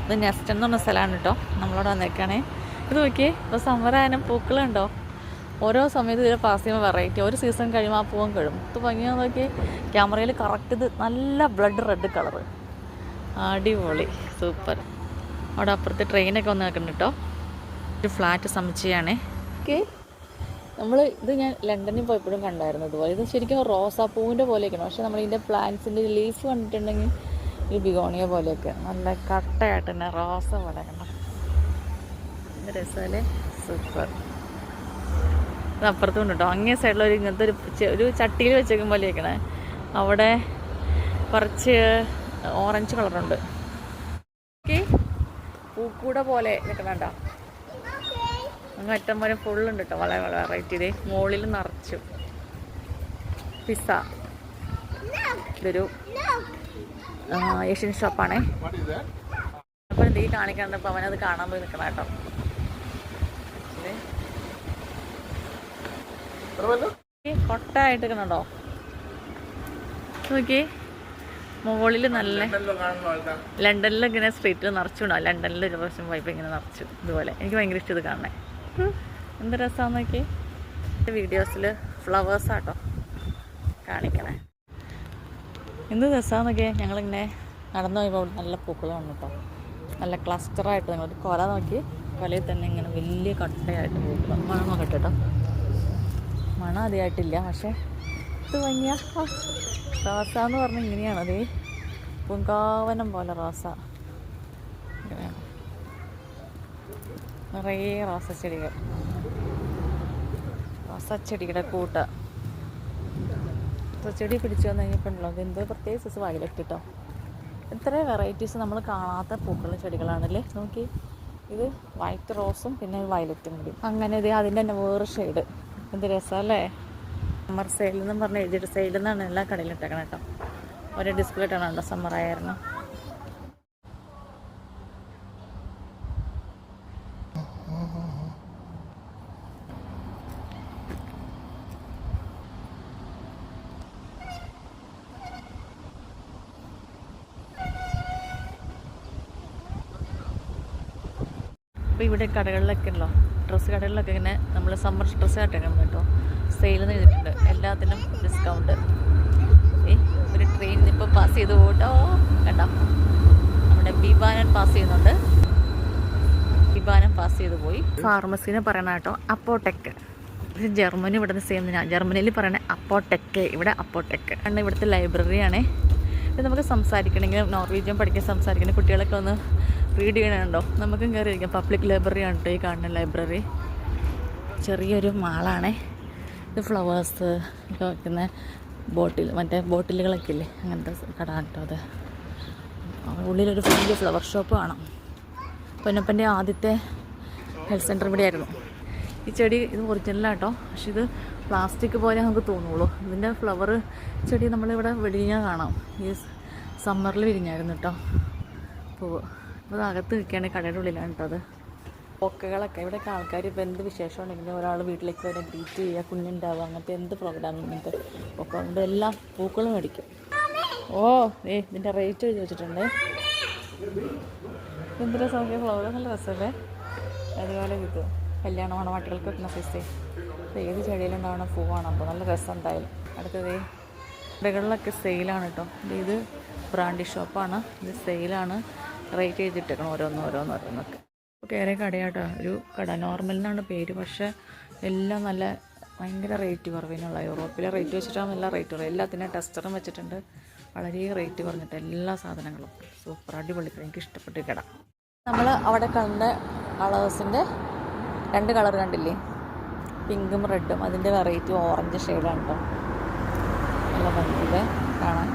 ഇത് നെസ്റ്റ് എന്ന് പറഞ്ഞ സ്ഥലമാണ് കേട്ടോ, നമ്മളവിടെ വന്നേക്കാണേ. ഇത് നോക്കിയേ, ഇപ്പോൾ സമ്മറായാലും പൂക്കളുണ്ടോ, ഓരോ സമയത്ത് ഇതിൽ പാസ് ചെയ്യുമ്പോൾ വെറൈറ്റി, ഒരു സീസൺ കഴിയുമ്പോൾ ആ പൂവൻ കഴിയും. ഇത് ഭംഗിയാന്ന് നോക്കിയേ, ക്യാമറയിൽ കറക്റ്റ് ഇത് നല്ല ബ്ലഡ് റെഡ് കളറ്, അടിപൊളി സൂപ്പർ. അവിടെ അപ്പുറത്ത് ട്രെയിനൊക്കെ വന്ന് നിൽക്കുന്നുണ്ട് കേട്ടോ. ഒരു ഫ്ലാറ്റ് സമുച്ചയാണേ. ഓക്കെ, ഇത് ഞാൻ ലണ്ടനിൽ പോയപ്പോഴും കണ്ടായിരുന്നു ഇതുപോലെ. ഇത് ശരിക്കും റോസാപ്പൂവിൻ്റെ പോലെയൊക്കെയാണ്, പക്ഷേ നമ്മളിതിൻ്റെ പ്ലാന്റ്സിൻ്റെ ലീഫ് കണ്ടിട്ടുണ്ടെങ്കിൽ ഈ ബിഗോണിയ പോലെയൊക്കെ നല്ല കട്ടയായിട്ട് തന്നെ റോസ പോലെ കണ്ടോ, എന്ത് രസമല്ലേ, സൂപ്പർ. ഇത് അപ്പുറത്തും ഉണ്ട് കേട്ടോ, അങ്ങേ സൈഡിൽ ഇങ്ങനത്തെ ഒരു ചട്ടിയിൽ വെച്ചേക്കും പോലെയൊക്കെയാണ്. അവിടെ കുറച്ച് ഓറഞ്ച് കളറുണ്ട്. ഓക്കെ, പൂക്കൂട പോലെ നിൽക്കണ അങ്ങ് അറ്റം വരെ ഫുള്ളുണ്ട് കേട്ടോ, വളരെ വളരെ വെറൈറ്റി. ഇതേ മുകളിൽ നിറച്ചു പിസ്സ. ഇതൊരു ഏഷ്യൻ ഷോപ്പാണേ. അപ്പോൾ എന്തെങ്കിലും കാണിക്കാണ്ടപ്പോൾ അവനത് കാണാൻ പോയി നിൽക്കണം കേട്ടോ. കൊട്ടായിട്ട് നിൽക്കണുണ്ടോ നോക്കി, മുകളിൽ നല്ല ലണ്ടനിൽ ഇങ്ങനെ സ്ട്രീറ്റിൽ നിറച്ചുണ്ടാവും. ലണ്ടനിൽ ഒരു പ്രാവശ്യം പോയപ്പോൾ ഇങ്ങനെ നിറച്ചു ഇതുപോലെ. എനിക്ക് ഭയങ്കര ഇഷ്ടം ഇത് കാണണേ, എന്ത് രസമാണെന്ന് നോക്കി. വീഡിയോസിൽ ഫ്ലവേഴ്സാട്ടോ കാണിക്കണേ, എന്ത് രസമാണെന്നൊക്കെ. ഞങ്ങളിങ്ങനെ നടന്നു പോയപ്പോൾ നല്ല പൂക്കളാണ് കേട്ടോ, നല്ല ക്ലസ്റ്ററായിട്ട്. നിങ്ങളൊരു കൊല നോക്കി, കൊലയിൽ തന്നെ ഇങ്ങനെ വലിയ കട്ടയായിട്ട് പൂക്കൾ. മണം നോക്കട്ടെ കേട്ടോ, മണം അധികമായിട്ടില്ല, പക്ഷേ ഇത് ഭംഗിയ. റോസ എന്ന് പറഞ്ഞാൽ ഇങ്ങനെയാണ്, അതേ പൂങ്കാവനം പോലെ റോസ. ഇങ്ങനെയാണ് നിറയെ റോസച്ചെടികൾ, റോസച്ചെടിയുടെ കൂട്ട. റോസച്ചെടി പിടിച്ചു വന്നു കഴിഞ്ഞപ്പോഴല്ലോ അതെന്തോ പ്രത്യേക സൈസ് വയലറ്റ് കേട്ടോ. ഇത്ര വെറൈറ്റീസ് നമ്മൾ കാണാത്ത പൂക്കളുടെ ചെടികളാണല്ലേ നോക്കി. ഇത് വൈറ്റ് റോസും പിന്നെ വയലറ്റും കൂടി. അങ്ങനെ ഇത് അതിൻ്റെ തന്നെ വേറെ ഷെയ്ഡ്, എന്ത് രസമല്ലേ. സമ്മർ സെയിൽ എന്നും പറഞ്ഞ് എഴുതിയിട്ട് സെയിൽ എന്നാണ് എല്ലാ കടയിലും ഇട്ടേക്കണം കേട്ടോ. ഒരേ ഡിസ്പ്ലേ ഇട്ടാണോ സമ്മർ ആയിരുന്നു. അപ്പോൾ ഇവിടെ കടകളിലൊക്കെ ഉണ്ടല്ലോ, ഡ്രസ്സ് കടകളിലൊക്കെ ഇങ്ങനെ നമ്മൾ സമ്മർ ഡ്രസ്സ് കട്ടേക്കണം കേട്ടോ, സെയിലെന്ന് എഴുതിയിട്ടുണ്ട്. എല്ലാത്തിനും ഡിസ്കൗണ്ട്. ഒരു ട്രെയിൻ ഇപ്പോൾ പാസ് ചെയ്ത് പോകട്ടോ, കേട്ടോ. നമ്മുടെ വിമാനം പാസ് ചെയ്യുന്നുണ്ട്, വിമാനം പാസ് ചെയ്ത് പോയി. ഫാർമസിനെ പറയണ കേട്ടോ അപ്പോടെക്. ജർമ്മനി ഇവിടെ നിന്ന് സെയിം തന്നെയാണ്. ജർമ്മനിയിൽ പറയണേ അപ്പോടെക്, ഇവിടെ അപ്പോടെക് ആണ്. ഇവിടുത്തെ ലൈബ്രറിയാണേ. ഇത് നമുക്ക് സംസാരിക്കണമെങ്കിൽ നോർവീജിയൻ പഠിക്കാൻ സംസാരിക്കണമെങ്കിൽ കുട്ടികളൊക്കെ ഒന്ന് റീഡ് ചെയ്യണുണ്ടോ, നമുക്കും കയറി ഇരിക്കാം. പബ്ലിക് ലൈബ്രറിയാണ് കേട്ടോ ഈ കാണുന്ന ലൈബ്രറി. ചെറിയൊരു മാളാണേ. ഇത് ഫ്ലവേഴ്സ് ഒക്കെ വയ്ക്കുന്ന മറ്റേ ബോട്ടിലുകളൊക്കെ ഇല്ലേ, അങ്ങനത്തെ കട കേട്ടോ അത്. ഉള്ളിലൊരു വലിയ ഫ്ലവർ ഷോപ്പ് കാണാം. പൊന്നപ്പൻ്റെ ആദ്യത്തെ ഹെൽത്ത് സെൻറ്റർ ഇവിടെ ആയിരുന്നു. ഈ ചെടി ഇത് ഒറിജിനലാട്ടോ, പക്ഷെ ഇത് പ്ലാസ്റ്റിക് പോലെ നമുക്ക് തോന്നുള്ളൂ. ഇതിൻ്റെ ഫ്ലവർ ചെടി നമ്മളിവിടെ വിരിഞ്ഞാൽ കാണാം. ഈ സമ്മറിൽ വിരിഞ്ഞായിരുന്നു കേട്ടോ പൂവ്. അപ്പോൾ അകത്ത് നിൽക്കുകയാണെങ്കിൽ കടയുടെ ഉള്ളിലാണ് കേട്ടോ അത്. പൊക്കകളൊക്കെ ഇവിടെയൊക്കെ ആൾക്കാർ ഇപ്പോൾ എന്ത് വിശേഷം ഉണ്ടെങ്കിലും ഒരാൾ വീട്ടിലേക്ക് വരെ ഗ്രീറ്റ് ചെയ്യുക, കുഞ്ഞുണ്ടാവുക, അങ്ങനത്തെ എന്ത് പ്രോഗ്രാം ഇങ്ങനത്തെ ഒക്കെ ഉണ്ട്. എല്ലാം പൂക്കളും മേടിക്കും. ഓ ഇതിൻ്റെ റേറ്റ് എഴുതി വെച്ചിട്ടുണ്ട്. എന്ത് രസമൊക്കെ ഫ്ലവർ, നല്ല രസമല്ലേ. അതുപോലെ ഇത് കല്യാണ മണവാട്ടികൾക്ക് വെക്കുന്ന സൈസ്. ഏത് ചെടിയിലുണ്ടാവണ പൂവാണ്. അപ്പോൾ നല്ല രസം എന്തായാലും. അടുത്തത് കടകളിലൊക്കെ സെയിലാണ് കേട്ടോ. ഇത് ബ്രാൻഡി ഷോപ്പാണ്, ഇത് സെയിലാണ്. റേറ്റ് ചെയ്തിട്ടേക്കണം ഓരോന്നൊക്കെ. അപ്പോൾ കയറിയ കടയാട്ടോ, ഒരു കട. നോർമൽ എന്നാണ് പേര്, പക്ഷേ എല്ലാം നല്ല ഭയങ്കര റേറ്റ് കുറവിനുള്ള. യൂറോപ്പിലെ റേറ്റ് വെച്ചിട്ടാണ് എല്ലാ റേറ്റ് കുറവ്. എല്ലാത്തിനും ടെസ്റ്ററും വെച്ചിട്ടുണ്ട്, വളരെ റേറ്റ് കുറഞ്ഞിട്ട് എല്ലാ സാധനങ്ങളും. സൂപ്പർ അടിപൊളി, എനിക്ക് ഇഷ്ടപ്പെട്ട കട. നമ്മൾ അവിടെ കണ്ട കളേഴ്സിൻ്റെ 2 കളർ കണ്ടില്ലേ, പിങ്കും റെഡും. അതിൻ്റെ വെറൈറ്റി ഓറഞ്ച് ഷെയ്ഡാണ് കേട്ടോ, നല്ല ഭംഗിയിൽ കാണാൻ.